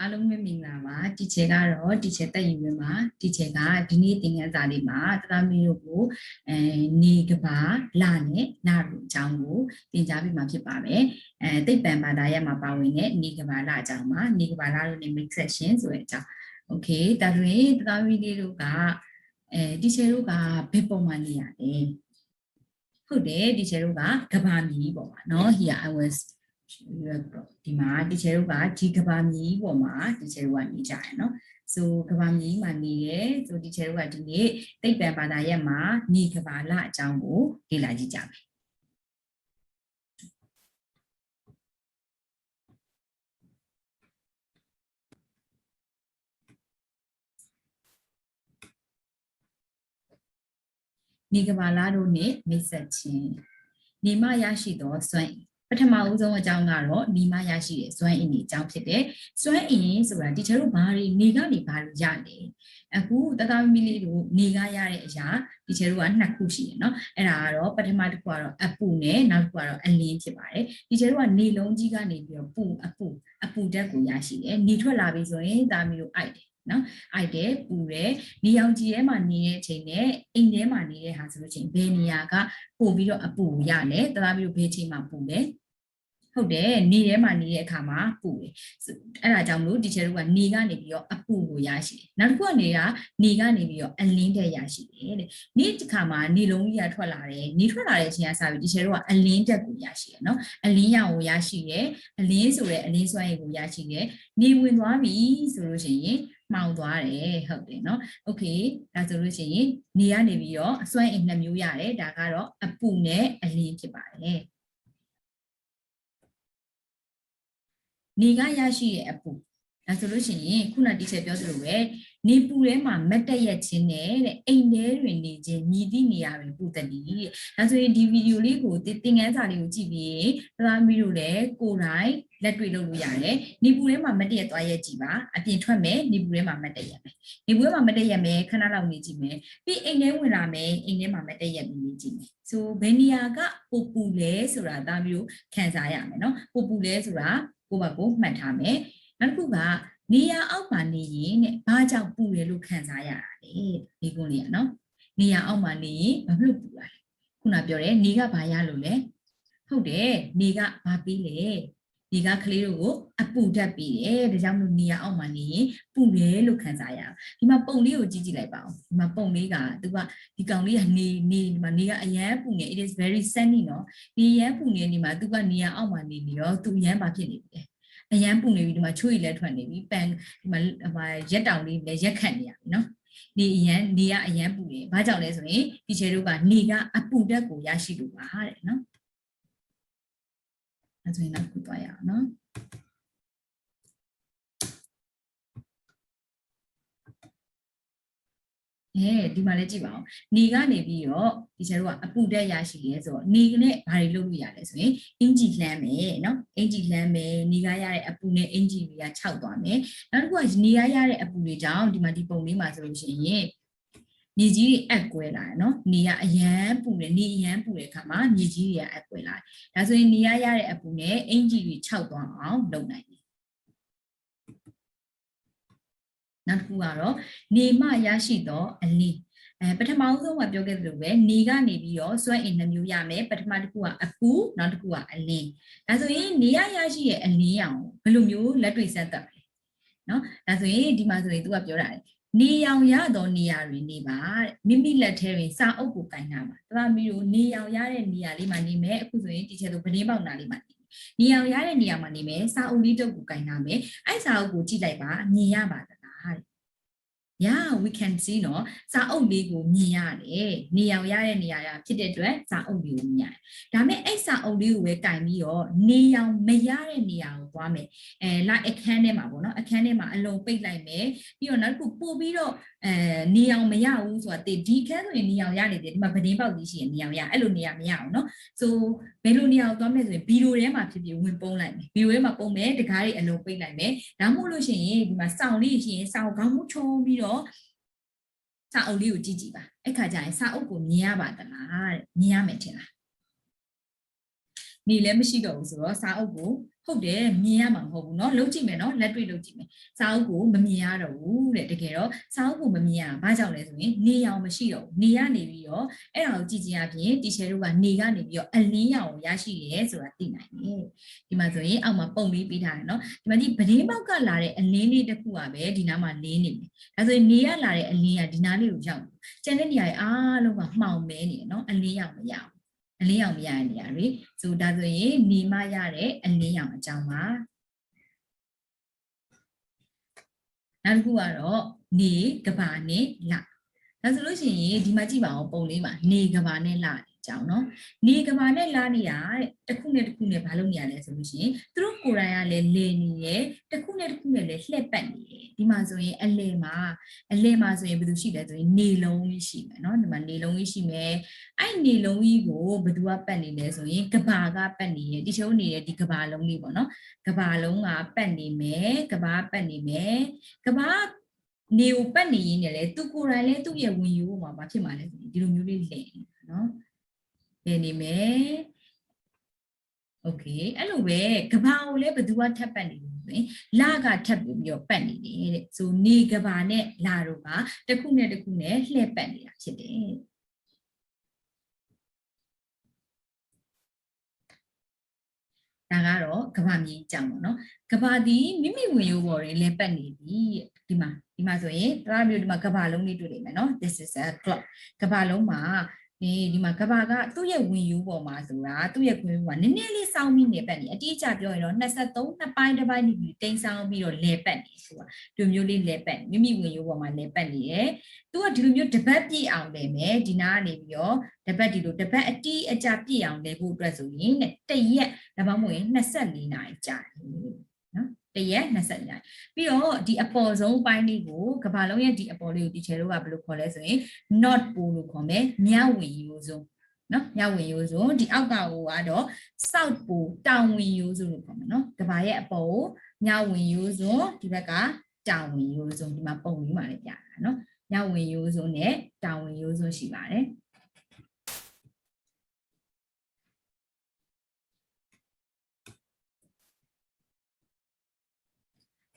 အားလုံးပဲမင်္ဂလာပါတီချေကတော့တီချေတက်ယူပဲမှာတီချေကဒီနေ့သင်ခန်းစာလေးမှာတသားမီးတို့ကိုနေကဘာလာနဲ့နာတို့အကြောင်းကိုသင်ကြားပေးမှာဖြစ်ပါမယ်သိပ္ပံဘာသာရပ်မှာပါဝင်တဲ့နေကဘာလာအကြောင်းမှာနေကဘာလာတို့နဲ့ mix section ဆိုတဲ့အကြောင်း okay ဒါဆိုရင်တသားမီးလေးတို့ကတီချေတို့ကဘယ်ပုံမှန်နေရလဲဟုတ်တယ်တီချေတို့ကကဘာမီးပေါ့ပါเนาะ here I was ဒီမှာတီချေတို့ကဒီကဘာမီးပေါ်မှာတီချေတို့ကနေကြရနော်ဆိုကဘာမီးမှာနေရဲဆိုတီချေတို့ကဒီနေ့သိပ္ပံဘာသာရပ်မှာနေကဘာလအကြောင်းကိုလေ့လာကြည့်ကြမယ်နေကဘာလတို့နဲ့မိတ်ဆက်ခြင်းနေမရရှိသောစွမ်းပထမဦးဆုံးအကြောင်းကတော့နေမရရှိတဲ့စွမ်းအင်ကြီးအကြောင်းဖြစ်တယ်စွမ်းအင်ဆိုတာဒီချေတို့ဘာတွေနေကနေဘာလို့ရလဲအခုတသားမီလေးတို့နေကရတဲ့အရာဒီချေတို့ကနှစ်ခုရှိတယ်เนาะအဲ့ဒါကတော့ပထမတစ်ခုကတော့အပူနဲ့နောက်တစ်ခုကတော့အလင်းဖြစ်ပါတယ်ဒီချေတို့ကနေလုံးကြီးကနေပြီးတော့အပူဓာတ်ကိုရရှိတယ်နေထွက်လာပြီဆိုရင်သားမီတို့အိုက်တယ်နော်အိုက်တယ်ပူတယ်နေရောင်ခြည်ထဲမှာနေတဲ့အချိန်နဲ့အိမ်ထဲမှာနေတဲ့ဟာဆိုလို့ချင်းဘယ်နေရာကပို့ပြီးတော့အပူရတယ်တသားပြီးတော့ဘယ်ချိန်မှာပူလဲဟုတ်တယ်နေထဲမှာနေတဲ့အခါမှာပူတယ်အဲ့ဒါကြောင့်မလို့ဒီချေတို့ကနေကနေပြီးတော့အပူကိုရရှိတယ်နောက်တစ်ခုကနေကနေပြီးတော့အလင်းတက်ရရှိတယ်တဲ့နေ့တစ်ခါမှာနေလုံးကြီးကထွက်လာတယ်နေထွက်လာတဲ့အချိန်ကစပြီးဒီချေတို့ကအလင်းတက်ကိုရရှိတယ်နော်အလင်းရောင်ကိုရရှိတယ်အလင်းဆိုတဲ့အလင်းစွမ်းရည်ကိုရရှိတယ်နေဝင်သွားပြီဆိုလို့ရှိရင်မှောင်သွားတယ်ဟုတ်တယ်เนาะโอเคဒါဆိုလို့ရှိရင်နေကနေပြီးတော့အစွမ်းအင်နှစ်မျိုးရတယ်ဒါကတော့အပူနဲ့အလင်းဖြစ်ပါတယ်နေကရရှိတဲ့အပူဒါဆိုလို့ရှိရင်ခုနတီချေပြောသလိုပဲနေပူထဲမှာမတ်တက်ရက်ခြင်းနဲ့တဲ့အိမ်ထဲတွင်နေခြင်းမြည်သည့်နေရာတွင်ပူတတ်သည်တဲ့ဒါဆိုရင်ဒီဗီဒီယိုလေးကိုသင်ခန်းစာလေးကိုကြည့်ပြီးသသားမီးတို့လည်းကိုယ်တိုင်လက်တွေ့လုပ်လို့ရတယ်နေပူထဲမှာမတ်တက်ရက်သွားရက်ကြည့်ပါအပြင်ထွက်မယ်နေပူထဲမှာမတ်တက်ရက်မယ်နေပူထဲမှာမတ်တက်ရက်မယ်ခဏလောက်နေကြည့်မယ်ပြီးအိမ်ထဲဝင်လာမယ်အိမ်ထဲမှာမတ်တက်ရက်နေကြည့်မယ်ဆိုဘယ်နေရာကပိုပူလဲဆိုတာသားမျိုးခံစားရမယ်နော်ပိုပူလဲဆိုတာကိုယ့်ဘက်ကိုမှတ်ထားမယ်နောက်တစ်ခုကနေရာအောက်မှာနေရင်တဲ့ဘာကြောင့်ပူတယ်လို့ခံစားရတာလဲဒီကုန်းလေးကနော်နေရာအောက်မှာနေရင်ဘာဖြစ်လို့ပူတာလဲခုနပြောတယ်နေကဘာရလို့လဲဟုတ်တယ်နေကဘာပြီးလဲနေကကလေးတို့ကိုအပူဓာတ်ပြီးတယ်ဒါကြောင့်မလို့နေရာအောက်မှာနေရင်ပူတယ်လို့ခံစားရအောင်ဒီမှာပုံလေးကိုကြည့်လိုက်ပါဦးဒီမှာပုံလေးကသူကဒီကောင်လေးကနေဒီမှာနေကအရန်ပူနေ it is very sunny နော်ဒီရန်ပူနေဒီမှာသူကနေရာအောက်မှာနေပြီးတော့သူရန်ဘာဖြစ်နေပြီလဲအရန်ပူနေပြီဒီမှာချွေးလည်းထွက်နေပြီပန်ဒီမှာရက်တောင်လေးလည်းရက်ခတ်နေရပြီနော်နေကအရန်ပူနေဘာကြောင့်လဲဆိုရင်ဒီချေတို့ကနေကအပူဓာတ်ကိုရရှိလို့ပါတဲ့နော်အဲဆိုရင်တော့ခုသွားရအောင်နော်ဒီမှာလည်းကြည့်ပါအောင်နေကနေပြီးတော့ဒီကျတော့အပူဓာတ်ရရှိရဲဆိုတော့နေနဲ့ဘာတွေလုပ်လို့ရလဲဆိုရင်အင်ဂျီလှမ်းမယ်နော်အင်ဂျီလှမ်းမယ်နေကရတဲ့အပူနဲ့အင်ဂျီတွေကခြောက်သွားမယ်နောက်တစ်ခုကနေကရတဲ့အပူတွေကြောင့်ဒီမှာဒီပုံလေးမှာဆိုလို့ရှိရင်မြေကြီးတွေအက်ကွဲလာတယ်နော်နေကအရန်ပူတယ်နေအရန်ပူတဲ့အခါမှာမြေကြီးတွေကအက်ကွဲလာတယ်ဒါဆိုရင်နေရတဲ့အပူနဲ့အင်ဂျီတွေခြောက်သွားအောင်လုပ်နိုင်တယ်နောက်တစ်ခုကတော့နေမရရှိသောအလင်းပထမဆုံးကပြောခဲ့သလိုပဲနေကနေပြီးတော့စွမ်းအင်နှမျိုးရမယ်ပထမတစ်ခုကအပူနောက်တစ်ခုကအလင်းဒါဆိုရင်နေရရှိရဲ့အလင်းရောင်ဘယ်လိုမျိုးလက်တွေ့ဆက်သက်လဲနော်ဒါဆိုရင်ဒီမှာဆိုရင်သူကပြောတာလေနေရောင်ရသောနေရာတွေနေပါမိမိလက်ထဲတွင်စာအုပ်ကိုကင်ထားပါဒါမှမဟုတ်နေရောင်ရတဲ့နေရာလေးမှာနေမယ်အခုဆိုရင်ဒီချက်ဆိုဗနေပေါက်နာလေးမှာနေရောင်ရတဲ့နေရာမှာနေမယ်စာအုပ်လေးတုပ်ကိုကင်ထားမယ်အဲ့စာအုပ်ကိုကြည့်လိုက်ပါမြင်ရပါသလားYeah, we can see နော်စာအုပ်လေးကိုမြင်ရတယ်နေရောင်ရတဲ့နေရာဖြစ်တဲ့အတွက်စာအုပ်လေးကိုမြင်ရတယ်ဒါပေမဲ့အဲ့စာအုပ်လေးကိုပဲကင်ပြီးတော့နေရောင်မရတဲ့နေရာကိုသွားမယ်လိုက်အခန်းထဲမှာပေါ့နော်အခန်းထဲမှာအလုံးပိတ်လိုက်မယ်ပြီးတော့နောက်တစ်ခုပို့ပြီးတော့နေရောင်မရဘူးဆိုတာဒီခန်းဆိုရင်နေရောင်ရနေတယ်ဒီမှာဗဒင်းပေါက်ကြီးရှိရင်နေရောင်ရအဲ့လိုနေရာမရအောင်နော်ဆိုဘယ်လိုနေရာကိုသွားမယ်ဆိုရင်ဗီဒီယိုထဲမှာဖြစ်ဖြစ်ဝင်ပုံးလိုက်မယ်ဗီဒီယိုထဲမှာပုံးမယ်တကားတွေအလုံးပိတ်လိုက်မယ်ဒါမှမဟုတ်လို့ရှိရင်ဒီမှာစောင်လေးရှိရင်စောင်ခေါင်းမချုံပြီးတော့စာအုပ်လေးကိုကြည့်ကြည့်ပါအဲ့ခါကျရင်စာအုပ်ကိုမြင်ရပါသလားတဲ့မြင်ရမယ်ထင်လားနေလည်းမရှိတော့ဘူးဆိုတော့စာအုပ်ကို ဟုတ်တယ်မြင်ရမှာမဟုတ်ဘူးเนาะလုံးကြည့်မယ်เนาะလက်တွေ့လုံးကြည့်မယ်စာအုပ်ကိုမမြင်ရတော့ဘူးတဲ့တကယ်တော့စာအုပ်ကိုမမြင်ရဘာကြောင့်လဲဆိုရင်နေရောင်မရှိတော့ဘူးနေရနေပြီးတော့အဲ့ဒါကိုကြည့်ခြင်းအပြင်တီချာတို့ကနေကနေပြီးတော့အလင်းရောင်ကိုရရှိရဲဆိုတာသိနိုင်တယ်ဒီမှာဆိုရင်အောက်မှာပုံလေးပေးထားတယ်เนาะဒီမှာဒီပဒင်းပေါက်ကလာတဲ့အလင်းလေးတစ်ခုကပဲဒီနားမှာလင်းနေတယ်ဒါဆိုရင်နေရလာတဲ့အလင်းကဒီနားလေးကိုရောက်ကျန်တဲ့နေရာတွေအားလုံးကမှောင်မဲနေတယ်เนาะအလင်းရောင်မရဘူးအလင်းရောင်မရတဲ့နေရာတွေဆိုဒါဆိုရင်နေမရတဲ့အလင်းရောင်အကြောင်းပါနောက်တစ်ခုကတော့နေကဘာနဲ့လဒါဆိုလို့ရှိရင်ဒီမှာကြည့်ပါအောင်ပုံလေးမှာနေကဘာနဲ့လအကြောင်းเนาะနေကဘာနဲ့လနေတာတဲ့တစ်ခုနဲ့တစ်ခုနဲ့ဘာလုပ်နေရလဲဆိုလို့ရှိရင်သူတို့ကိုယ်တိုင်ကလည်းလေနေရတစ်ခုနဲ့တစ်ခုနဲ့လည်းလှည့်ပတ်နေတယ်ဒီမှာဆိုရင်အလယ်မှာဆိုရင်ဘယ်သူရှိလဲဆိုရင်နေလုံးကြီးရှိမယ်เนาะဒီမှာနေလုံးကြီးရှိမယ်အဲ့နေလုံးကြီးကိုဘယ်သူကပတ်နေလဲဆိုရင်ကဘာကပတ်နေရဒီချုံနေတဲ့ဒီကဘာလုံးလေးပေါ့เนาะကဘာလုံးကပတ်နေမယ်ကဘာပတ်နေမယ်ကဘာနေကိုပတ်နေရင်းနဲ့လေသူကိုယ်တိုင်လည်းသူ့ရဲ့ဝင်ယူမှာဘာဖြစ်မှာလဲဆိုရင်ဒီလိုမျိုးလေးလှည့်နေတာเนาะလည်နေမယ်โอเคအဲ့လိုပဲကဘာကိုလည်းဘယ်သူကထပ်ပတ်နေလို့ဆိုရင်လကထပ်ပြီးတော့ပတ်နေတယ်တဲ့ဆိုနေကဘာနဲ့လာတော့ကတစ်ခုနဲ့တစ်ခုနဲ့လှည့်ပတ်နေတာဖြစ်တယ်ဒါကတော့ကဘာမြေကြောင်ပေါ့နော်ကဘာဒီမိမိဝင်ရိုးပေါ်တွေလဲပတ်နေပြီဒီမှာဆိုရင်ဒါမျိုးဒီမှာကဘာလုံးလေးတွေ့နေမယ်နော် this is a clock ကဘာလုံးမှာဒီမှာကဘာကသူ့ရဲ့ဝင်ယူပေါ်မှာဆိုတာသူ့ရဲ့ခွင်းမှာနည်းနည်းလေးစောင်းပြီးနေပတ်နေအတိအကျပြောရင်တော့23နှစ်ပိုင်းတစ်ပိုင်းနေပြီးတိမ်ဆောင်ပြီးတော့လဲပတ်နေဆိုတာဒီမျိုးလေးလဲပတ်မိမိဝင်ယူပေါ်မှာလဲပတ်နေတယ်သူကဒီလိုမျိုးတပတ်ပြည့်အောင်လဲမယ်ဒီနာကနေပြီးတော့တပတ်ဒီလိုတပတ်အတိအကျပြည့်အောင်လဲဖို့အတွက်ဆိုရင်တရက်ဒါမှမဟုတ်ရင်24နာရီကြာတယ်နော်တရက်24နာရီပြီးတော့ဒီအပေါ်ဆုံးပိုင်းလေးကိုကဘာလုံးရဲ့ဒီအပေါ်လေးကိုဒီချဲတို့ကဘယ်လိုခေါ်လဲဆိုရင် not ပိုလို့ခေါ်မယ်မြဝင်ရိုးစုံနော်မြဝင်ရိုးစုံဒီအောက်ကဟိုကတော့ south ပိုတောင်ဝင်ရိုးစုံလို့ခေါ်မယ်နော်ကဘာရဲ့အပေါ်ကိုမြဝင်ရိုးစုံဒီဘက်ကတောင်ဝင်ရိုးစုံဒီမှာပုံလေးမှာလည်းပြတာနော်မြဝင်ရိုးစုံနဲ့တောင်ဝင်ရိုးစုံရှိပါတယ်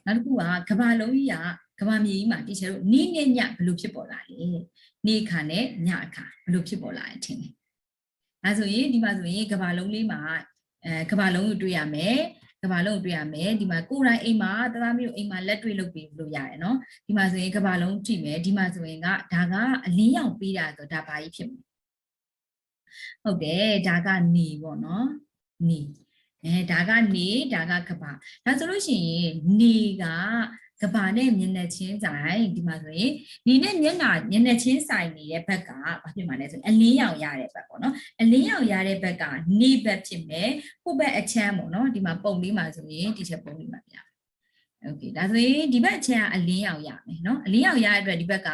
နောက်တစ်ခုကကဘာလုံးကြီးကကဘာမြေကြီးမှာတီချာတို့နေနဲ့ညဘယ်လိုဖြစ်ပေါ်လာလဲနေခါနဲ့ညအခါဘယ်လိုဖြစ်ပေါ်လာလဲထင်တယ်ဒါဆိုရင်ဒီမှာဆိုရင်ကဘာလုံးလေးမှာကဘာလုံးကိုတွေ့ရမယ်ကဘာလုံးကိုတွေ့ရမယ်ဒီမှာကိုယ်တိုင်အိမ်မှာတသားမျိုးအိမ်မှာလက်တွေ့လုပ်ပြီးလို့ရတယ်နော်ဒီမှာဆိုရင်ကဘာလုံးကြည့်မယ်ဒီမှာဆိုရင်ကဒါကအလင်းရောင်ပေးတာဆိုဒါဘာကြီးဖြစ်မလဲဟုတ်တယ်ဒါကနေပေါ့နော်နေဒါကနေဒါကကဘာဒါဆိုလို့ရှိရင်နေကဘာနဲ့မျက်နှာချင်းဆိုင်ဒီမှာဆိုရင်နေနဲ့မျက်နှာချင်းဆိုင်နေတဲ့ဘက်ကဘာဖြစ်မှာလဲဆိုရင်အလင်းရောင်ရတဲ့ဘက်ပေါ့နော်အလင်းရောင်ရတဲ့ဘက်ကနေဘက်ဖြစ်မယ်ဟိုဘက်အချမ်းပေါ့နော်ဒီမှာပုံလေးမှာဆိုရင်ဒီချက်ပုံလေးမှာပြโอเคဒါဆိုရင်ဒီဘက်အချမ်းကအလင်းရောင်ရမယ်နော်အလင်းရောင်ရတဲ့အတွက်ဒီဘက်က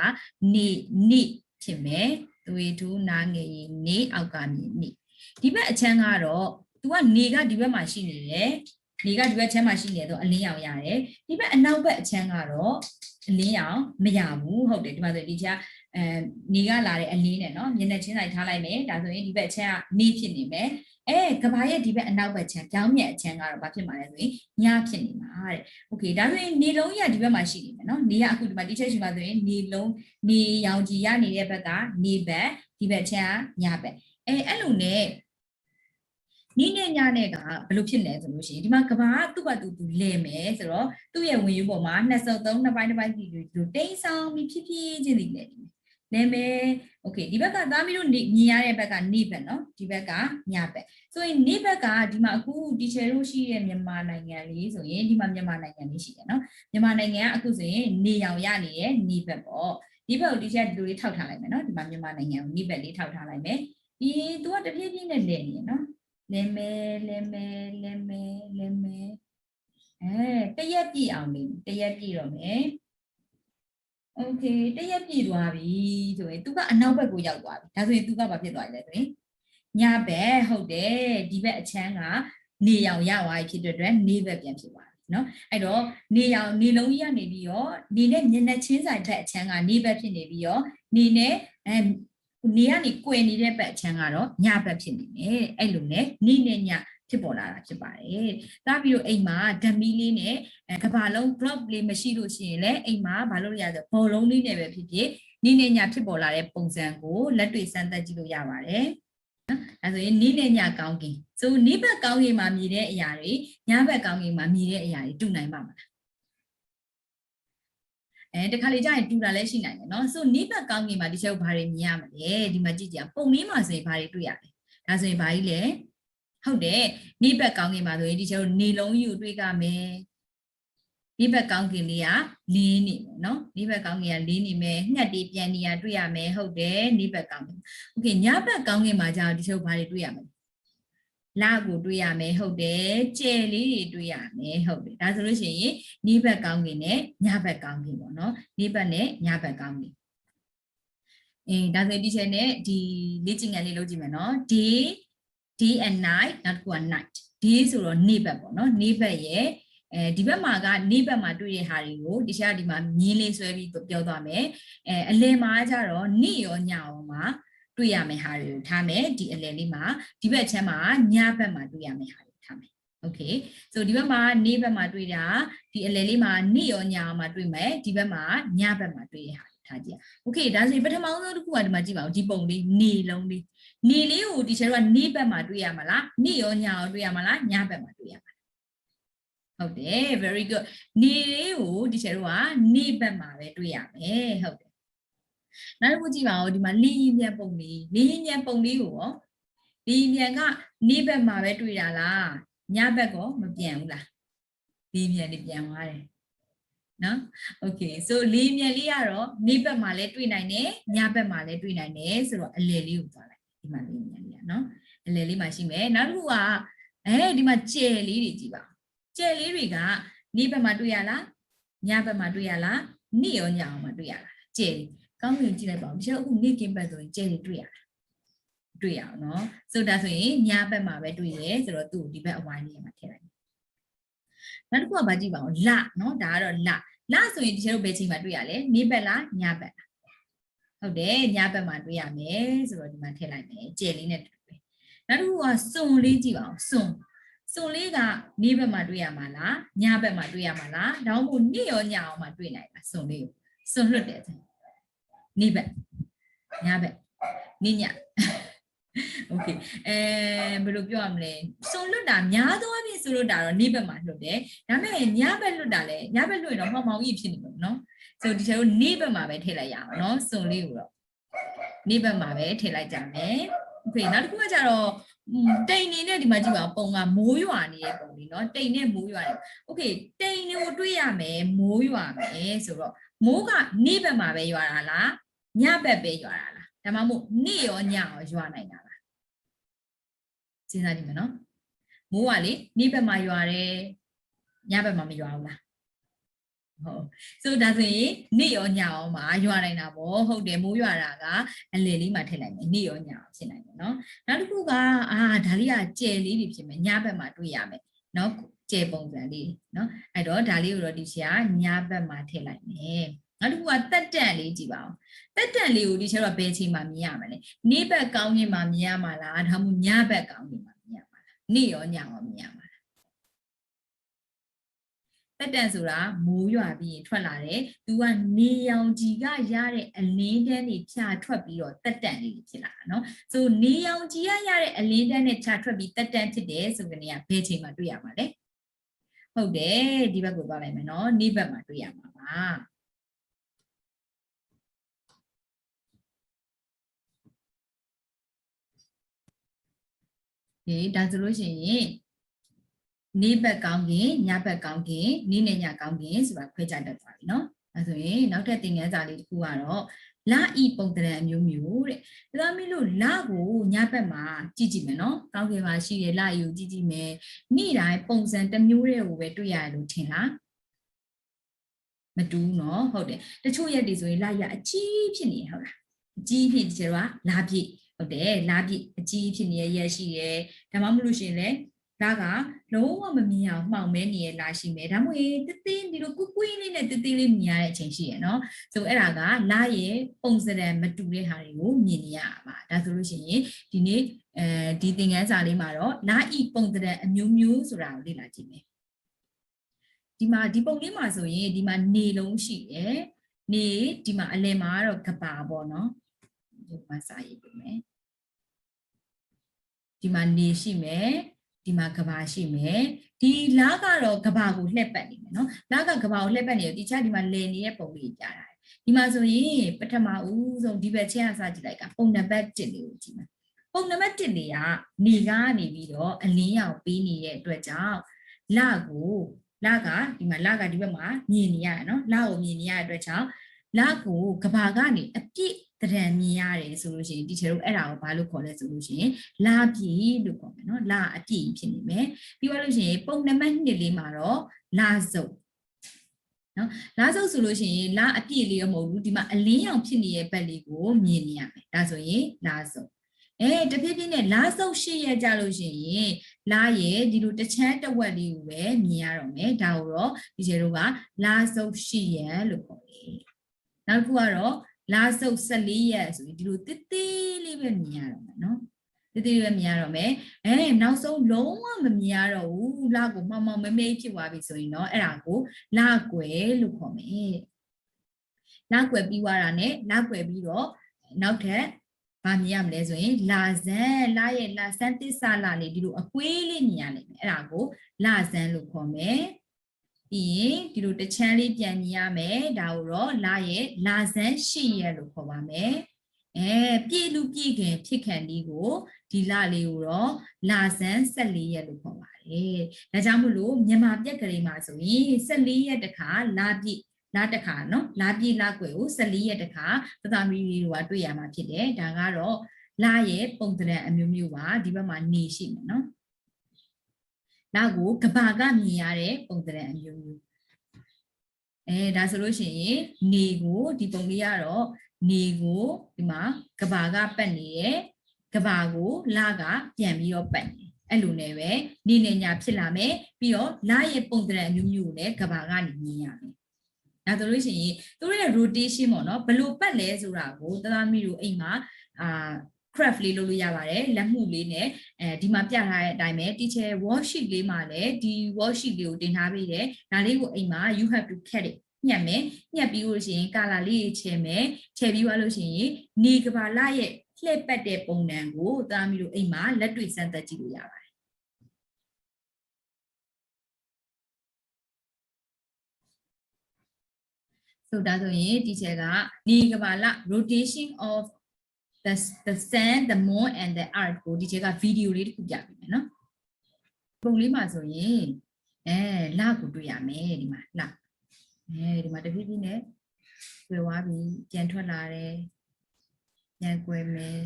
နေဖြစ်မယ်သွေးထူးနာငယ်နေအောက်ကမြင်နေဒီဘက်အချမ်းကတော့သူကနေကဒီဘက်မှာရှိနေတယ်နေကဒီဘက်ချမ်းမှာရှိနေတော့အလင်းရောင်ရတယ်ဒီဘက်အနောက်ဘက်အချမ်းကတော့အလင်းရောင်မရဘူးဟုတ်တယ်ဒီမှာဆိုဒီချာနေကလာတဲ့အလင်းနဲ့နော်မျက်နှာချင်းဆိုင်ထားလိုက်မယ်ဒါဆိုရင်ဒီဘက်အချမ်းကနေဖြစ်နေမယ်ကဘာရဲ့ဒီဘက်အနောက်ဘက်ချမ်းပြောင်းမြက်အချမ်းကတော့ဘာဖြစ်မှာလဲဆိုရင်ညဖြစ်နေမှာတဲ့โอเคဒါဆိုရင်နေလုံးကြီးကဒီဘက်မှာရှိနေမယ်နော်နေကအခုဒီမှာဒီချက်ရှိမှာဆိုရင်နေလုံးနေရောင်ကြီးရနေတဲ့ဘက်ကနေဘက်ဒီဘက်ချမ်းညဘက်အဲ့လိုနဲ့နေနဲ့ညနဲ့ကဘယ်လိုဖြစ်လဲဆိုလို့ရှိရင်ဒီမှာကဘာသူ့ဘာသူလဲမယ်ဆိုတော့သူ့ရဲ့ဝင်ယူပေါ်မှာ23နှစ်ပိုင်းဒီလိုတိမ်ဆောင်ပြီးဖြည်းဖြည်းချင်းလဲမယ်โอเคဒီဘက်ကသားမီးတို့မြင်ရတဲ့ဘက်ကနေဘက်เนาะဒီဘက်ကညဘက်ဆိုရင်နေဘက်ကဒီမှာအခုတီချယ်တို့ရှိတဲ့မြန်မာနိုင်ငံလေးဆိုရင်ဒီမှာမြန်မာနိုင်ငံလေးရှိတယ်เนาะမြန်မာနိုင်ငံကအခုဆိုရင်နေရောင်ရနေတဲ့နေဘက်ပေါ့ဒီဘက်ကိုတီချယ်ဒီလိုလေးထောက်ထားလိုက်မယ်เนาะဒီမှာမြန်မာနိုင်ငံကိုနေဘက်လေးထောက်ထားလိုက်မယ်ပြီးသူကတဖြည်းဖြည်းနဲ့လဲနေရเนาะလဲမယ်တရက်ပြည့်အောင်လေတရက်ပြည့်တော့မယ်โอเคတရက်ပြည့်သွားပြီဆိုရင်သူကအနောက်ဘက်ကိုရောက်သွားပြီဒါဆိုရင်သူကဘာဖြစ်သွားလဲဆိုရင်ညဘက်ဟုတ်တယ်ဒီဘက်အချမ်းကနေရောင်ရသွားပြီဖြစ်တဲ့အတွက်နေဘက်ပြန်ဖြစ်သွားပြီเนาะအဲ့တော့နေရောင်နေလုံးကြီးကနေပြီးတော့နေနဲ့မျက်နှာချင်းဆိုင်ဘက်အချမ်းကနေဘက်ဖြစ်နေပြီးတော့နေနဲ့နေကနေကွယ်နေတဲ့ဘက်အချမ်းကတော့ညဘက်ဖြစ်နေမယ်အဲ့လိုနဲ့နေနဲ့ညဖြ ဖြစ်ပေါ်လာတာဖြစ်ပါတယ်။ဒါပြီးတော့အိမ်မှာဓမီလေးနဲ့ကဘာလုံး block လေးမရှိလို့ရှိရင်လည်းအိမ်မှာဘာလို့ရလဲဘောလုံးလေးနဲ့ပဲဖြစ်ဖြစ်နိနေညာဖြစ်ပေါ်လာတဲ့ပုံစံကိုလက်တွေ့စမ်းသပ်ကြည့်လို့ရပါတယ်။အဲဆိုရင်နိနေညာကောင်းကင်ဆိုနိဘက်ကောင်းကင်မှာမြည်တဲ့အရာတွေညဘက်ကောင်းကင်မှာမြည်တဲ့အရာတွေတူနိုင်ပါမလား။တခါလေကြာရင်တူတာလည်းရှိနိုင်တယ်နော်ဆိုနိဘက်ကောင်းကင်မှာဒီချက်ဘာတွေမြင်ရမလဲဒီမှာကြည့်ကြပုံလေးမှာဆိုရင်ဘာတွေတွေ့ရလဲဒါဆိုရင်ဘာကြီးလဲဟုတ်တယ်နိဘက်ကောင်းကင်မှာဆိုရင်ဒီချက်နေလုံးယူတွေ့ကြမယ်နိဘက်ကောင်းကင်လေးကလင်းနေမယ်နော်နိဘက်ကောင်းကင်ကလင်းနေမယ်ငှက်တွေပြန်နေရတွေ့ရမယ်ဟုတ်တယ်နိဘက်ကောင်းကင်โอเคညဘက်ကောင်းကင်မှာကြာဒီချက်ဘာတွေတွေ့ရမလဲလာကိုတွေ့ရမယ်ဟုတ်တယ်ကျဲလေးတွေတွေ့ရမယ်ဟုတ်တယ်ဒါဆိုလို့ရှိရင်နိဘက်ကောင်းကင်နဲ့ညဘက်ကောင်းကင်ပေါ့နော်နိဘက်နဲ့ညဘက်ကောင်းကင်ဒါဆိုဒီချက်နဲ့ဒီလေ့ကျင့်ခန်းလေးလုပ်ကြည့်မယ်နော် day and night နောက်တစ်ခုက night day ဆိုတော့နေ့ဘက်ပေါ့နော်နေ့ဘက်ရဲ့ဒီဘက်မှာကနေ့ဘက်မှာတွေ့တဲ့ဟာတွေကိုတခြားဒီမှာမြင်းလေးဆွဲပြီးပြောသွားမယ်အလယ်မှာကျတော့နေ့ရောညရောမှာတွေ့ရမယ့်ဟာတွေကိုထားမယ်ဒီအလယ်လေးမှာဒီဘက်ချမ်းမှာညဘက်မှာတွေ့ရမယ့်ဟာတွေထားမယ်โอเคဆိုဒီဘက်မှာနေ့ဘက်မှာတွေ့တာဒီအလယ်လေးမှာနေ့ရောညရောမှာတွေ့မယ်ဒီဘက်မှာညဘက်မှာတွေ့ရဟာထားကြည့်โอเคဒါဆိုပထမဆုံးတစ်ခုကဒီမှာကြည့်ပါဦးဒီပုံလေးနေလုံးလေးနေလေးကိုဒီချက်တော့နေ့ဘက်မှာတွေ့ရမှာလားနေ့ရောညရောတွေ့ရမှာလားညဘက်မှာတွေ့ရမှာဟုတ်တယ် very good နေလေးကိုဒီချက်တော့နေ့ဘက်မှာပဲတွေ့ရမယ်ဟုတ်တယ်နောက်တစ်ခုကြည့်ပါဦးဒီမှာလင်းရင်ပြန်ပုံလေးလင်းရင်ပြန်ပုံလေးကိုရောလင်းရင်ပြန်ကနေ့ဘက်မှာပဲတွေ့ရလားညဘက်ကောမပြန်ဘူးလားလင်းပြန်နေပြန်သွားတယ်နော် okay so လင်းပြန်လေးကတော့နေ့ဘက်မှာလည်းတွေ့နိုင်တယ်ညဘက်မှာလည်းတွေ့နိုင်တယ်ဆိုတော့အလယ်လေးကိုသွားလိုက်ဒီမှာလင်းပြန်လေးနော်အလယ်လေးမှာရှိမယ်နောက်တစ်ခုကဒီမှာကျယ်လေးတွေကြည့်ပါကျယ်လေးတွေကနေ့ဘက်မှာတွေ့ရလားညဘက်မှာတွေ့ရလားနေ့ရောညရောမှာတွေ့ရလားကျယ်ကောင်းကင်ကြည့်လိုက်ပါဦးအခုနေ့ကင်းဘက်ဆိုရင်ကျယ်တွေတွေ့ရလားတွေ့ရအောင်နော်ဆိုဒါဆိုရင်ညဘက်မှာပဲတွေ့ရဲဆိုတော့သူ့ဒီဘက်အဝိုင်းလေးမှာထည့်လိုက်နောက်တစ်ခုကဗာကြည့်ပါဦးလနော်ဒါကတော့လဆိုရင်ဒီချက်တို့ဘယ်ချိန်မှာတွေ့ရလဲနေ့ဘက်လားညဘက်လားဟုတ်တယ်ညဘက်မှာတွေ့ရမယ်ဆိုတော့ဒီမှာထည့်လိုက်မယ်ကျယ်လေးနဲ့တူပဲနောက်တစ်ခုကစွန်လေးကြည့်ပါဦးစွန်လေးကနေ့ဘက်မှာတွေ့ရမှာလားညဘက်မှာတွေ့ရမှာလားဒါမှမဟုတ်နေ့ရောညရောမှာတွေ့နိုင်လားစွန်လေးကိုစွန်လွတ်တယ်နေ့ဘက်ညဘက်နေ့ညโอเคဘယ်လိုပြောရမလဲစွန်လွတ်တာများသောအားဖြင့်ဆိုလို့တာတော့နေ့ဘက်မှာလွတ်တယ်ဒါပေမဲ့ညဘက်လွတ်တာလဲညဘက်လွတ်ရင်တော့မောင်ကြီးဖြစ်နေမှာနော်ဆိုဒီချက်ကိုနေ့ဘက်မှာပဲထည့်လိုက်ရအောင်နော်စွန်လေးကိုတော့နေ့ဘက်မှာပဲထည့်လိုက်ကြမယ်โอเคနောက်တစ်ခုကကြတော့တိမ်နေနဲ့ဒီမှာကြည့်ပါပုံကမိုးရွာနေတဲ့ပုံလေးနော်တိမ်နဲ့မိုးရွာတယ်โอเคတိမ်တွေကိုတွေ့ရမယ်မိုးရွာမယ်ဆိုတော့မိုးကနေ့ဘက်မှာပဲရွာတာလားညဘက်ပဲရွာတာလားဒါမှမဟုတ်နေ့ရောညရောရွာနိုင်တာလားစဉ်းစားကြည့်မယ်နော်မိုးကလေနေ့ဘက်မှာရွာတယ်ညဘက်မှာမရွာဘူးလားဟုတ်ဆိုဒါဆိုရင်နေ့ရောညရောမှာရွာနိုင်တာပေါ့ဟုတ်တယ်မိုးရွာတာကအလယ်လေးမှာထည့်လိုက်မယ်နေ့ရောညရောဖြစ်နိုင်တယ်နော်နောက်တစ်ခုကဒါလေးကကျယ်လေးတွေဖြစ်မယ်ညဘက်မှာတွေ့ရမယ်နော်ကျယ်ပုံစံလေးနော်အဲ့တော့ဒါလေးကိုတော့ဒီချာညဘက်မှာထည့်လိုက်မယ်နောက်တစ်ခုကတက်တန့်လေးကြည့်ပါဦးတက်တန့်လေးကိုဒီချာတော့ဘယ်ချိန်မှာမြင်ရမလဲနေ့ဘက်ကောင်းကင်မှာမြင်ရမှာလားဒါမှမဟုတ်ညဘက်ကောင်းကင်မှာမြင်ရမှာလားနေ့ရောညရောမြင်ရမှာတက်တန့်ဆိုတာမိုးရွာပြီးရင်ထွက်လာတယ်သူကနေရောင်ခြည်ကရတဲ့အလင်းတန်းတွေဖြာထွက်ပြီးတော့တက်တန့်လေးဖြစ်လာတာเนาะဆိုနေရောင်ခြည်ကရတဲ့အလင်းတန်းနဲ့ဖြာထွက်ပြီးတက်တန့်ဖြစ်တယ်ဆိုကနေကဘယ်ချိန်မှာတွေ့ရမှာလဲဟုတ်တယ်ဒီဘက်ကိုသွားလိုက်မယ်เนาะနေ့ဘက်မှာတွေ့ရမှာပါဒါဆိုလို့ရှိရင်နေ့ဘက်ကောင်းကင်ညဘက်ကောင်းကင်နေ့နဲ့ညကောင်းကင်ဆိုတာခွဲခြားတတ်သွားပြီเนาะအဲဆိုရင်နောက်ထပ်သင်ခန်းစာလေးတစ်ခုကတော့လဤပုံသဏ္ဍာန်အမျိုးမျိုးတဲ့ဒါသမီးလို့လကိုညဘက်မှာကြည့်ကြည့်မယ်เนาะကောင်းကင်မှာရှိတဲ့လဤကိုကြည့်ကြည့်မယ်နေ့တိုင်းပုံစံတစ်မျိုးတည်းကိုပဲတွေ့ရတယ်လို့ထင်လားမတူးเนาะဟုတ်တယ်တချို့ရက်တွေဆိုရင်လရအကြီးဖြစ်နေဟုတ်လားအကြီးဖြစ်ဒီကျတော့လာပြည့်ဟုတ်တယ်လာပြည့်အကြီးဖြစ်နေရက်ရှိတယ်ဒါမှမဟုတ်လို့ရှိရင်လည်းဒါကလုံးဝမမြင်အောင်မှောင်မဲနေရလာရှိမယ်ဒါမှမဟုတ်တင်းတင်းဒီလိုကွကွင်းလေး နဲ့တေးသေးလေးမြင်ရတဲ့အချိန်ရှိရနော်ဆိုအဲ့ဒါကလာရဲ့ပုံစံမတူတဲ့ဟာတွေကိုမြင်နေရပါဒါဆိုလို့ရှိရင်ဒီနေ့ဒီသင်ခန်းစာလေးမှာတော့လာဤပုံစံအမျိုးမျိုးဆိုတာကိုလေ့လာကြည့်မယ်ဒီမှာဒီပုံလေးမှာဆိုရင်ဒီမှာနေလုံးရှိတယ်နေဒီမှာအလယ်မှာတော့ကဘာပေါ့နော်ဒီမှာစာရေးပြမယ်ဒီမှာနေရှိမယ်ဒီမှာကဘာရှိမယ်ဒီလာကတော့ကဘာကိုလှည့်ပတ်နေမယ်နော်လာကကဘာကိုလှည့်ပတ်နေတယ်ဒီချက်ဒီမှာလည်နေတဲ့ပုံလေးကြားတာဒီမှာဆိုရင်ပထမဦးဆုံးဒီဘက်ချက်အစကြည့်လိုက်ကပုံနံပါတ်1လေးကိုကြည့်မယ်ပုံနံပါတ်1လေးကနေကနေပြီးတော့အလင်းရောင်ပေးနေတဲ့အတွက်ကြောင့်လာကဒီမှာလာကဒီဘက်မှာမြင်နေရနော်လာကိုမြင်နေရတဲ့အတွက်ကြောင့်လာကိုကဘာကနေအပြည့်တရံမြင်ရတယ်ဆိုလို့ရှိရင်ဒီချေတို့အဲ့ဒါကိုဘာလို့ခေါ်လဲဆိုလို့ရှိရင်လာပြည့်လို့ခေါ်မယ်နော်လာအပြည့်ဖြစ်နေမယ်ပြီးသွားလို့ရှိရင်ပုံနံပါတ်2လေးမှာတော့လာစုပ်နော်လာစုပ်ဆိုလို့ရှိရင်လာအပြည့်လေးရောမဟုတ်ဘူးဒီမှာအလင်းရောင်ဖြစ်နေတဲ့ဘက်လေးကိုမြင်နေရမယ်ဒါဆိုရင်လာစုပ်တဖြည်းဖြည်းနဲ့လာစုပ်ရှိရကြလို့ရှိရင်လာရဲ့ဒီလိုတစ်ချမ်းတစ်ဝက်လေးကိုပဲမြင်ရတော့မယ်ဒါကိုတော့ဒီချေတို့ကလာစုပ်ရှိရလို့ခေါ်တယ်နောက်တစ်ခုကတော့လာစုပ်14ရက်ဆိုရင်ဒီလိုတိတိလေးပဲမြင်ရတော့မယ်နော်တိတိပဲမြင်ရတော့မယ်နောက်ဆုံးလုံးဝမမြင်ရတော့ဘူးလာကိုမောင်မောင်မဲမဲဖြစ်သွားပြီဆိုရင်တော့အဲ့ဒါကိုလာကွယ်လို့ခေါ်မယ်လာကွယ်ပြီးသွားတာ ਨੇ လာကွယ်ပြီးတော့နောက်ထပ်ဘာမြင်ရမလဲဆိုရင်လာဇန်လာရဲ့လာဇန်သစ္စာလာလေးဒီလိုအကွေးလေးမြင်ရလိမ့်မယ်အဲ့ဒါကိုလာဇန်လို့ခေါ်မယ်ပြီးရင်ဒီလိုတစ်ချမ်းလေးပြန်မြင်ရမယ်ဒါကိုတော့လာရဲ့လာဇန်ရှိရလို့ခေါ်ပါမယ်ပြည့်လူပြည့်ခင်ဖြစ်ခံဒီကိုဒီလလေးကိုတော့လာဇန်14ရက်လို့ခေါ်ပါတယ်ဒါကြောင့်မို့လို့မြန်မာပြက်ကလေးမှာဆိုရင်14ရက်တခါလာပြည့်လာတခါနော်လာပြည့်လာကွယ်ကို14ရက်တခါသသမီးတွေကတွေ့ရမှာဖြစ်တယ်ဒါကတော့လာရဲ့ပုံစံအမျိုးမျိုးပါဒီဘက်မှာနေရှိမယ်နော်လာကိုကဘာကမြင်ရတဲ့ပုံစံအမျိုးမျိုးဒါဆိုလို့ရှိရင်နေကိုဒီပုံလေးကတော့နေကိုဒီမှာကဘာကပတ်နေတယ်ကဘာကိုလာကပြန်ပြီးတော့ပတ်နေအဲ့လိုနဲ့ပဲနေနေညာဖြစ်လာမယ်ပြီးတော့လာရဲ့ပုံစံအမျိုးမျိုးကိုလည်းကဘာကနေမြင်ရမယ်ဒါဆိုလို့ရှိရင်သူတို့ရဲ့ rotation ပေါ့နော်ဘယ်လိုပတ်လဲဆိုတာကိုသသားမီတို့အိမ်မှာcraft လေးလုပ်လို့ရပါတယ်လက်မှုလေးနဲ့ဒီမှာပြထားတဲ့အတိုင်းပဲ teacher worksheet လေးမှာလည်းဒီ worksheet လေးကိုတင်ထားပေးတယ်ဒါလေးကိုအိမ်မှာ you have to cut it ညှက်မယ်ညှက်ပြီးလို့ရှိရင် color လေးချဲမယ်ချဲပြီးသွားလို့ရှိရင်နေကဘာလရဲ့လှည့်ပတ်တဲ့ပုံစံကိုသသားမီတို့အိမ်မှာလက်တွေ့စမ်းသပ်ကြည့်လို့ရပါတယ်ဆိုဒါဆိုရင် teacher ကနေကဘာလ rotation of the sun the moon and the earth ကို teacher က video လေးတစ်ခုပြပေးမယ်နော်ပုံလေးမှာဆိုရင်လကိုတွေ့ရမယ်ဒီမှာလဒီမှာတဖြည်းဖြည်းနဲ့ကွယ်သွားပြီပြန်ထွက်လာတယ်ပြန်ကွယ်မယ်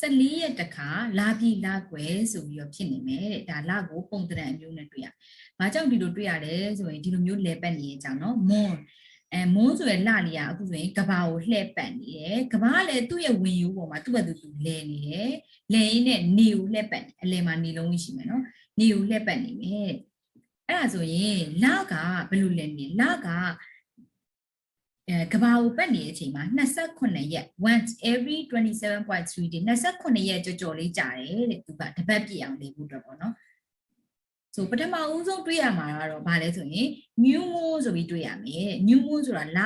14ရက်တခါလာပြီးလာကွယ်ဆိုပြီးတော့ဖြစ်နေမယ်တဲ့ဒါလကိုပုံစံအမျိုးနဲ့တွေ့ရ။ဘာကြောင့်ဒီလိုတွေ့ရလဲဆိုရင်ဒီလိုမျိုးလဲပတ်နေကြအောင်နော် moon မွန်းဆိုရလလီကအခုဆိုရင်ကဘာကိုလှည့်ပတ်နေတယ်ကဘာလည်းသူ့ရဲ့ဝင်ယူပေါ်မှာသူ့ဘက်သူလဲနေတယ်လဲရင်းနဲ့နေကိုလှည့်ပတ်အလယ်မှာနေလုံးကြီးရှိမယ်နော်နေကိုလှည့်ပတ်နေမယ်အဲ့ဒါဆိုရင်လကဘယ်လိုလဲနေလကကဘာကိုပတ်နေတဲ့အချိန်မှာ28ရက် once every 27.3 day 28ရက်ကြော်လေးကြာတယ်တဲ့သူကတပတ်ပြည့်အောင်နေဖို့အတွက်ပေါ့နော်ဆိုပထမဦးဆုံးတွေ့ရမှာကတော့ဗာလဲဆိုရင် new moon ဆိုပြီးတွေ့ရမယ် new moon ဆိုတာလ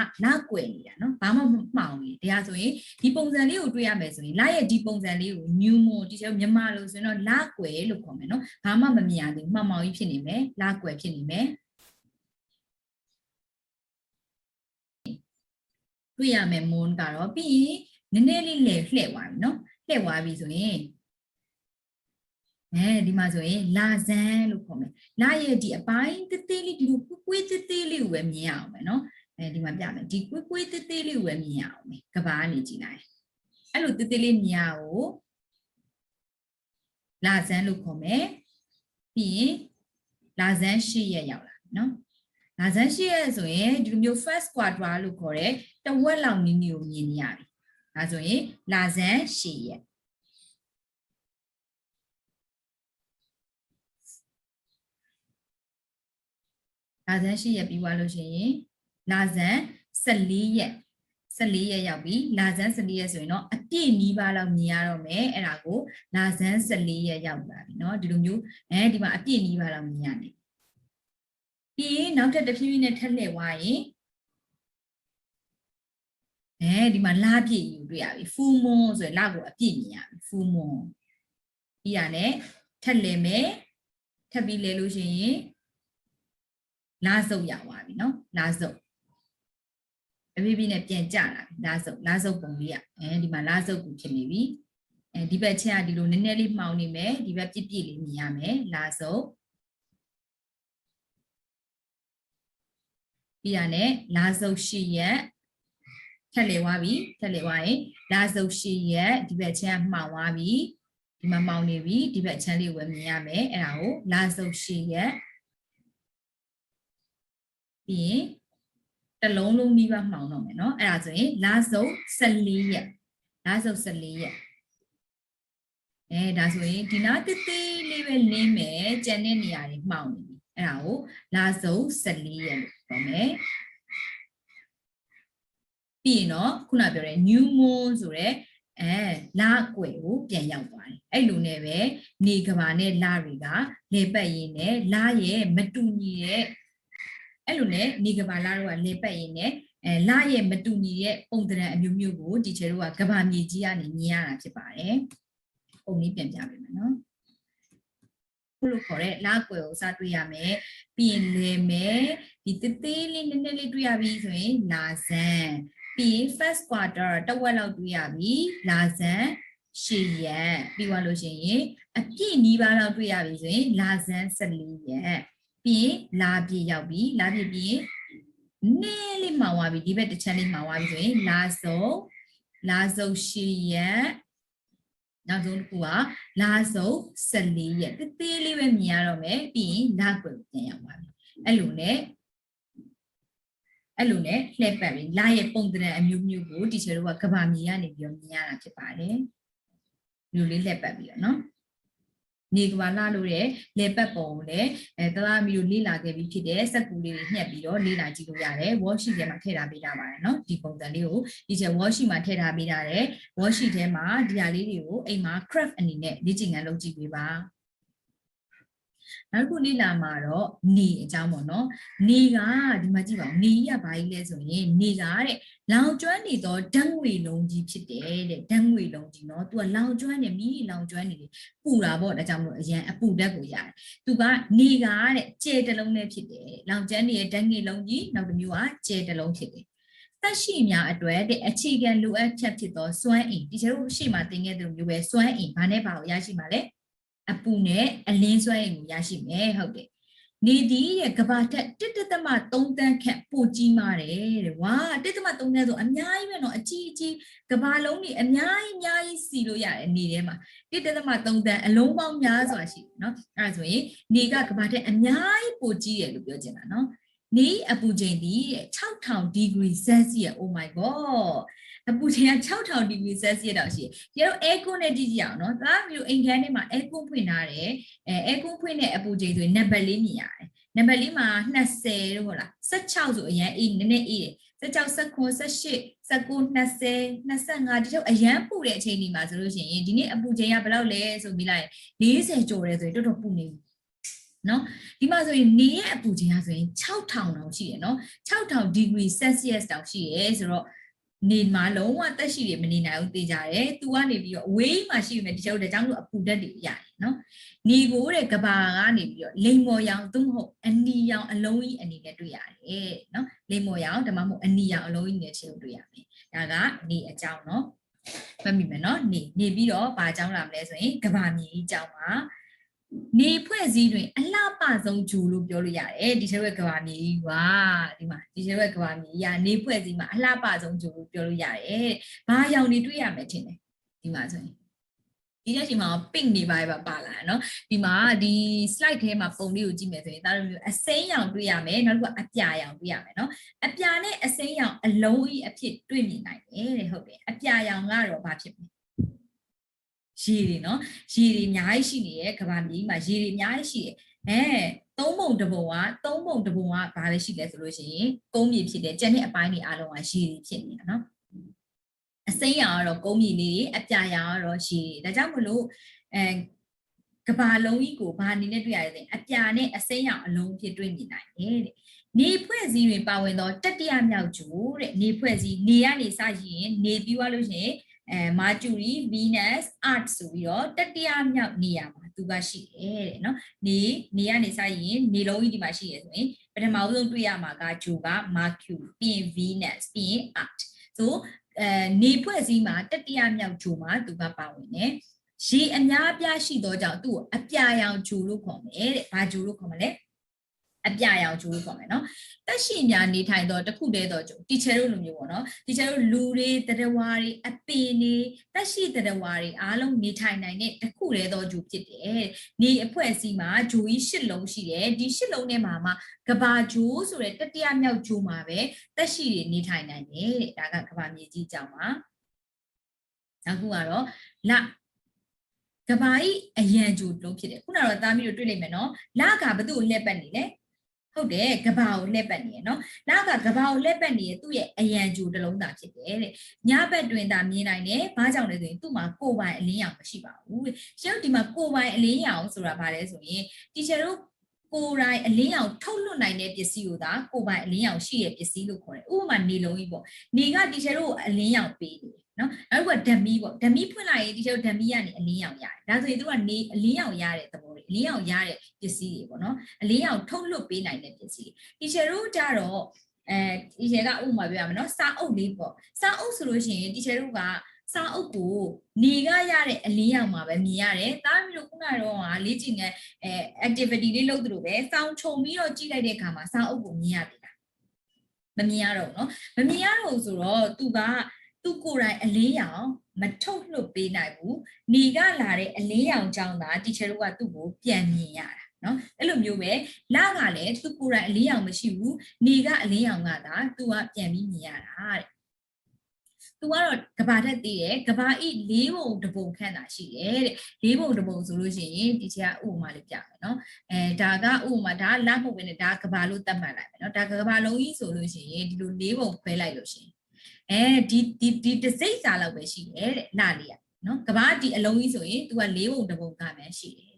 ကွယ်နေတာနော်ဘာမှမမှောင်နေတရားဆိုရင်ဒီပုံစံလေးကိုတွေ့ရမယ်ဆိုရင်လရဲ့ဒီပုံစံလေးကို new moon ဒီချက်မြန်မာလို့ဆိုရင်တော့လကွယ်လို့ခေါ်မယ်နော်ဘာမှမမြင်ရသေးဘူးမှောင်ကြီးဖြစ်နေမယ်လကွယ်ဖြစ်နေမယ်တွေ့ရမယ် moon ကတော့ပြီးရင်နည်းနည်းလေးလှည့်သွားပြီနော်လှည့်သွားပြီဆိုရင်ဒီမှာဆိုရင်လာဇန်လို့ခေါ်မယ်လာရဲ့ဒီအပိုင်းတေးသေးလေးဒီလိုကွေးသေးသေးလေးကိုပဲမြင်ရအောင်မယ်နော်ဒီမှာပြမယ်ဒီကွေးသေးသေးလေးကိုပဲမြင်ရအောင်မယ်ကဘာကနေကြည့်လိုက်အဲ့လိုသေးသေးလေးမြင်ရအောင်လာဇန်လို့ခေါ်မယ်ပြီးရင်လာဇန်8ရက်ရောက်လာနော်လာဇန်8ရက်ဆိုရင်ဒီလိုမျိုး first quarter လို့ခေါ်တဲ့တဝက်လောက်နီးနီးကိုမြင်နေရပြီဒါဆိုရင်လာဇန်8ရက်လာဇန်8ရက်ပြီးသွားလို့ရှိရင် လာဇန်14ရက်14ရက်ရောက်ပြီလာဇန်14ရက်ဆိုရင်တော့အပြည့်နီးပါးလောက်မြင်ရတော့မယ်အဲ့ဒါကိုလာဇန်14ရက်ရောက်လာပြီเนาะဒီလိုမျိုးဒီမှာအပြည့်နီးပါးလောက်မြင်ရတယ်ပြီးရင်နောက်ထပ်တစ်ဖြည်းဖြည်းနဲ့ထက်လှည့်သွားရင်ဒီမှာလပြည့်ယူတွေ့ရပြီ full moon ဆိုရင်လကိုအပြည့်မြင်ရပြီ full moon ပြီးရနဲ့ထက်လှည့်မယ်ထပ်ပြီးလဲလို့ရှိရင်လာစုပ်ရသွားပြီเนาะလာစုပ်အပြည့်ပြည့်နဲ့ပြန်ကြလာပြီလာစုပ်ပုံလေးဒီမှာလာစုပ်ကိုဖြစ်နေပြီဒီဘက်ချက်ကဒီလိုနည်းနည်းလေးမှောင်နေမယ်ဒီဘက်ပြည့်ပြည့်လေးမြင်ရမယ်လာစုပ်ပြီးရနဲ့လာစုပ်ရှိရက်ထက်လေသွားပြီထက်လေသွားရင်လာစုပ်ရှိရက်ဒီဘက်ချမ်းမှောင်သွားပြီဒီမှာမှောင်နေပြီဒီဘက်ချမ်းလေးဝယ်မြင်ရမယ်အဲ့ဒါကိုလာစုပ်ရှိရက်ပြီးရင်တလုံးလုံးနီးပါးမှောင်တော့မယ်เนาะအဲ့ဒါဆိုရင်လာစုပ်14ရက်လာစုပ်14ရက်ဒါဆိုရင်ဒီနာတိတိလေးပဲလင်းမယ်ကျန်တဲ့နေရာတွေမှောင်နေပြီအဲ့ဒါကိုလာစုပ်14ရက်လို့ပြောမယ်ပြီးရင်တော့ခုနပြောတဲ့ new moon ဆိုတဲ့လကွယ်ကိုပြန်ရောက်သွားတယ်အဲ့လိုနဲ့ပဲနေကဘာနဲ့လတွေကလေပတ်ရင်းနဲ့လရဲ့မတူညီတဲ့အဲ့လိုနဲ့နေကဘာလတို့ကလေပတ်ရင်းနဲ့လရဲ့မတူညီတဲ့ပုံသဏ္ဍာန်အမျိုးမျိုးကိုဒီချေတို့ကကဘာမြေကြီးကနေမြင်ရတာဖြစ်ပါတယ်ပုံလေးပြန်ပြပေးမယ်နော်ခုလိုခေါ်တဲ့လကွယ်ကိုစတွေ့ရမယ်ပြီးရင်လေမယ်ဒီသေးသေးလေးနည်းနည်းလေးတွေ့ရပြီဆိုရင်လာဇန်ပြီး first quarter တဝက်လောက်တွေ့ရပြီလာဇန်10ရက်ပြီးသွားလို့ရှိရင်အပြည့်နီးပါးလောက်တွေ့ရပြီဆိုရင်လာဇန်14ရက်ပြီးရင်လာပြည့်ရောက်ပြီလာပြည့်ပြီးရင်နည်းလေးမှောင်သွားပြီဒီဘက်တစ်ချက်လေးမှောင်သွားပြီဆိုရင်လာစုပ်10ရက်နောက်ဆုံးတစ်ခုကလာစုပ်14ရက်သေးသေးလေးပဲမြင်ရတော့မယ်ပြီးရင်လကွယ်ပြန်ရောက်သွားပြီအဲ့လိုနဲ့လှည့်ပတ်ပြီးလရဲ့ပုံသဏ္ဍာန်အမျိုးမျိုးကိုတီချာတို့ကကဘာမြေကနေပြီးတော့မြင်ရတာဖြစ်ပါတယ်ဒီလိုလေးလှည့်ပတ်ပြီးတော့နော်နေကဘာလလို့ရဲ့လှည့်ပတ်ပုံကိုလည်းတလားမီတို့လေ့လာခဲ့ပြီးဖြစ်တဲ့စက်ကူလေးတွေညှက်ပြီးတော့လေ့လာကြည့်လို့ရတယ် worksheet ထဲမှာထည့်ထားပေးတာပါတယ်နော်ဒီပုံစံလေးကိုဒီချက် worksheet မှာထည့်ထားပေးတာတဲ့ worksheet ထဲမှာဒီဟာလေးတွေကိုအိမ်မှာ craft အနေနဲ့လေ့ကျင့်ခန်းလုပ်ကြည့်ပေးပါနောက်တစ်ခုလေ့လာမှာတော့နေအကြောင်းပေါ့နော်နေကဒီမှာကြည့်ပါဦးနေကြီးကဘာကြီးလဲဆိုရင်နေကတဲ့လောင်ကျွမ်းနေတော့ဓာတ်ငွေလုံးကြီးဖြစ်တယ်တဲ့ဓာတ်ငွေလုံးကြီးနော်သူကလောင်ကျွမ်းနေမီးလောင်ကျွမ်းနေတယ်ပူတာပေါ့ဒါကြောင့်မလို့အရန်အပူဓာတ်ကိုရတယ်သူကနေကတဲ့ကျဲတစ်လုံးနဲ့ဖြစ်တယ်လောင်ကျွမ်းနေတဲ့ဓာတ်ငွေလုံးကြီးနောက်တစ်မျိုးကကျဲတစ်လုံးဖြစ်တယ်သက်ရှိများအတွက်တဲ့အခြေခံလိုအပ်ချက်ဖြစ်သောစွမ်းအင်ဒီကျတို့ရှေ့မှာသင်ခဲ့တဲ့လိုမျိုးပဲစွမ်းအင်ဘာနဲ့ဘာကိုရရှိမှာလဲအပူနဲ့အလင်းစွမ်းအင်ကိုရရှိမယ်ဟုတ်တယ်နေဒီရဲ့ကဘာထက်1.3 တန်းခန့်ပိုကြီးမားတယ်တဲ့ဝါ1.3 တန်းဆိုအများကြီးပဲเนาะအကြီးကြီးကဘာလုံးတွေအများကြီးစီလို့ရတယ်နေထဲမှာ1.3 တန်းအလုံးပေါင်းများစွာရှိတယ်เนาะအဲဒါဆိုရင်နေကကဘာထက်အများကြီးပိုကြီးတယ်လို့ပြောချင်တာเนาะနေအပူချိန်ဒီ6000 degree Celsius oh my god အပူချိန်က6000 degree Celsius တောင်ရှိတယ်။ကျတော့ aircon နဲ့ကြည့်ကြည့်အောင်နော်။ဒါမျိုးအိမ်ခန်းထဲမှာ aircon ဖွင့်ထားတယ်။ aircon ဖွင့်တဲ့အပူချိန်ဆိုရင်နံပါတ်လေးမြင်ရတယ်။နံပါတ်လေးမှာ20လို့ဟုတ်လား။16ဆိုအရင်အေးနည်းနည်းအေးတယ်။16 19 18 19 20 25ဒီတော့အရန်ပူတဲ့အချိန်ဒီမှာဆိုလို့ရှိရင်ဒီနေ့အပူချိန်ကဘယ်လောက်လဲဆိုပြီးလိုက်40ကျော်တယ်ဆိုရင်တော်တော်ပူနေပြီ။နော်ဒီမှာဆိုရင်နေရဲ့အပူချိန်ကဆိုရင်6000တောင်ရှိတယ်နော်6000 degree Celsius တောင်ရှိရဲဆိုတော့နေမှာလုံးဝတက်ရှိတွေမနေနိုင်ဘူးသိကြတယ်။ तू ကနေပြီးတော့အဝေးမှာရှိနေဒီကျောက်တဲ့ကြောင့်လို့အပူဓာတ်တွေရတယ်နော်။နေကိုတဲ့ကဘာကနေပြီးတော့လိမ်မော်ရောင်သို့မဟုတ်အနီရောင်အလုံးကြီးအနေနဲ့တွေ့ရတယ်နော်။လိမ်မော်ရောင်ဒါမှမဟုတ်အနီရောင်အလုံးကြီးနဲ့ချင်းတွေ့ရမယ်။ဒါကနေအကြောင်းနော်။မှတ်မိမယ်နော်။နေပြီးတော့ဘာအကြောင်းလာမလဲဆိုရင်ကဘာမြေကြီးအကြောင်းပါနေဖွဲ့စည်းတွင်အလှပဆုံးဂျူလို့ပြောလို့ရတယ်ဒီထဲရဲ့ကဘာမြေကြီးပါဒီမှာဒီထဲရဲ့ကဘာမြေကြီးကနေဖွဲ့စည်းမှာအလှပဆုံးဂျူလို့ပြောလို့ရတယ်ဘာရောင်တွေတွေ့ရမယ်ထင်တယ်ဒီမှာဆိုရင်ဒီချက်ချိန်မှာ pink နေပါလာနော်ဒီမှာဒီ slide ထဲမှာပုံလေးကိုကြည့်မယ်ဆိုရင်ဒါလိုမျိုးအစိမ်းရောင်တွေ့ရမယ်နောက်တစ်ခုကအပြာရောင်တွေ့ရမယ်နော်အပြာနဲ့အစိမ်းရောင်အလုံးကြီးအဖြစ်တွေ့မြင်နိုင်တယ်တဲ့ဟုတ်တယ်အပြာရောင်ကတော့ဘာဖြစ်မလဲရေတွေနော်ရေတွေအများကြီးရှိနေရဲ့ကဘာမြေကြီးမှာရေတွေအများကြီးရှိတယ် သုံးပုံတစ်ပုံကဘာလဲရှိလဲဆိုလို့ရှိရင်ကုန်းမြေဖြစ်တယ်ကျန်တဲ့အပိုင်းတွေအားလုံးကရေတွေဖြစ်နေတာနော်အစိမ်းရောင်ကတော့ကုန်းမြေလေးတွေအပြာရောင်ကတော့ရေတွေဒါကြောင့်မလို့ကဘာလုံးကြီးကိုဘာအနေနဲ့တွေ့ရလဲအပြာနဲ့အစိမ်းရောင်အလုံးဖြစ်တွေ့မြင်နိုင်တယ်တဲ့နေဖွဲ့စည်းတွေပါဝင်တော့တတိယမြောက်ဂျိုတဲ့နေဖွဲ့စည်းနေကနေစရင်နေပြီးသွားလို့ရှိရင်Mercury Venus Earth ဆိုပြီးတော့တတိယမြောက်နေရာမှာသူကရှိတယ်တဲ့နော်နေကနေစရင်နေလုံးကြီးဒီမှာရှိရဆိုရင်ပထမဆုံးတွေ့ရမှာကဂျိုက Mercury ပြီးရင် Venus ပြီးရင် Earth ဆိုနေဖွဲ့စည်းမှာတတိယမြောက်ဂျိုမှာသူကပါဝင်တယ်ရေအများအပြားရှိသောကြောင့်သူ့ကိုအပြာရောင်ဂျိုလို့ခေါ်မယ်တဲ့ဘာဂျိုလို့ခေါ်မလဲအပြာရောင်ဂျိုလို့ခေါ်မယ်နော်တက်ရှိများနေထိုင်တော့တခုတည်းတော့ဂျိုတီချာတို့လိုမျိုးပေါ့နော်တီချာတို့လူတွေတရဝါတွေအပင်တွေတက်ရှိတရဝါတွေအားလုံးနေထိုင်နိုင်တဲ့တခုတည်းတော့ဂျိုဖြစ်တယ်နေအဖွဲ့အစည်းမှာဂျိုကြီး၈လုံးရှိတယ်ဒီ၈လုံးထဲမှာကဘာဂျိုဆိုတဲ့တတိယမြောက်ဂျိုမှာပဲတက်ရှိတွေနေထိုင်နိုင်တယ်တဲ့ဒါကကဘာမြေကြီးကြောင့်ပါနောက်ခုကတော့လကဘာဤအရန်ဂျိုလုံးဖြစ်တယ်ခုနကတော့သားမီးတို့တွေ့လိမ့်မယ်နော်လကဘာသူ့ကိုလှည့်ပတ်နေလဲဟုတ်တယ်ကဘာကိုလှည့်ပတ်နေရနော်လကကဘာကိုလှည့်ပတ်နေရသူ့ရဲ့အရန်ဂျိုတစ်လုံးသာဖြစ်တယ်တဲ့ညဘက်တွင်သာမြင်နိုင်တယ်ဘာကြောင့်လဲဆိုရင်သူ့မှာကိုယ်ပိုင်အလင်းရောင်မရှိပါဘူးတဲ့ရှင်းဒီမှာကိုယ်ပိုင်အလင်းရောင်ဆိုတာဘာလဲဆိုရင်တီချာတို့ကိုယ်တိုင်အလင်းရောင်ထုတ်လွှတ်နိုင်တဲ့ပစ္စည်းကိုသာကိုယ်ပိုင်အလင်းရောင်ရှိတဲ့ပစ္စည်းလို့ခေါ်တယ်ဥပမာနေလုံးကြီးပေါ့နေကတီချာတို့အလင်းရောင်ပေးတယ်နော်နောက်ကဓမီပေါ့ဓမီဖွင့်လိုက်ရင်ဒီကျတော့ဓမီကနေအလင်းရောင်ရတယ်ဒါဆိုရင်သူကနေအလင်းရောင်ရတဲ့သဘောတွေအလင်းရောင်ရတဲ့ပစ္စည်းတွေပေါ့နော်အလင်းရောင်ထုတ်လွှတ်ပေးနိုင်တဲ့ပစ္စည်းဒီကျတို့ကြတော့ဒီကျကဥပမာပြောရမယ်နော်စာအုပ်လေးပေါ့စာအုပ်ဆိုလို့ရှိရင်ဒီကျတို့ကစာအုပ်ကိုနေကရတဲ့အလင်းရောင်မှာပဲမြင်ရတယ်ဒါမျိုးလို့ခုနကတော့လေ့ကျင့်တဲ့activity လေးလုပ်သလိုပဲစောင်းခြုံပြီးတော့ကြည့်လိုက်တဲ့အခါမှာစာအုပ်ကိုမြင်ရပြီလားမမြင်ရတော့နော်မမြင်ရတော့ဆိုတော့သူကသူကိုယ်တိုင်အလင်းရောင်မထုတ်လွှတ်ပေးနိုင်ဘူးနေကလာတဲ့အလင်းရောင်ကြောင့်သာတီချာတို့ကသူ့ကိုပြန်မြင်ရတာနော်အဲ့လိုမျိုးပဲလကလည်းသူကိုယ်တိုင်အလင်းရောင်မရှိဘူးနေကအလင်းရောင်ကသာသူကပြန်ပြီးမြင်ရတာတဲ့သူကတော့ကဘာတက်သေးတယ်ကဘာဤ၄ပုံတစ်ပုံခန့်သာရှိတယ်တဲ့၄ပုံတစ်ပုံဆိုလို့ရှိရင်ဒီချာဥပမာလေးပြမယ်နော်ဒါကဥပမာဒါလမဟုတ်ဘဲနဲ့ဒါကဘာလို့သတ်မှတ်လိုက်မယ်နော်ဒါကဘာလုံးကြီးဆိုလို့ရှိရင်ဒီလို၄ပုံခွဲလိုက်လို့ရှိရင်ဒီတစိမ့်စာလောက်ပဲရှိတယ်တဲ့လလေးอ่ะနော်ကဘာဒီအလုံးကြီးဆိုရင် तू က၄ပုံတစ်ပုံကပဲရှိတယ်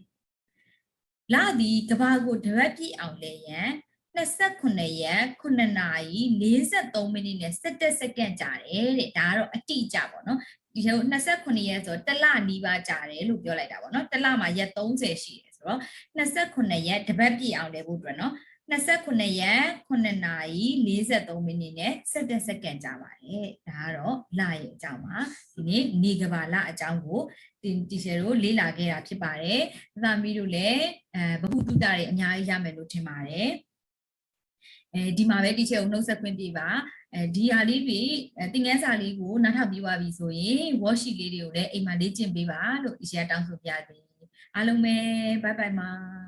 လဒီကဘာကိုတပတ်ပြည့်အောင်လဲရန်29ရက်9နာရီ43မိနစ်နဲ့17စက္ကန့်ကြာတယ်တဲ့ဒါကတော့အတိအကျပေါ့နော်ဒီလို29ရက်ဆိုတစ်လနီးပါးကြာတယ်လို့ပြောလိုက်တာပေါ့နော်တစ်လမှာရက်30ရှိတယ်ဆိုတော့29ရက်တပတ်ပြည့်အောင်လဲဖို့အတွက်နော်29ရက်9နာရီ43မိနစ်နဲ့17စက္ကန့်ကြာပါတယ်ဒါကတော့လရဲ့အကြောင်းပါဒီနေ့နေကဘာလအကြောင်းကိုတီချာတို့လေ့လာခဲ့တာဖြစ်ပါတယ်သမီးတို့လည်းဗဟုသုတတွေအများကြီးရမယ်လို့ထင်ပါတယ်ဒီမှာပဲတီချာကိုနှုတ်ဆက်ခွင့်ပြပါဒီဟာလေးတွေသင်ခန်းစာလေးကိုနားထောင်ပြီးသွားပြီဆိုရင် worksheet လေးတွေကိုလည်းအိမ်မှာလေ့ကျင့်ပေးပါလို့တီချာတောင်းဆိုပြသည်အားလုံးပဲ bye bye ပါ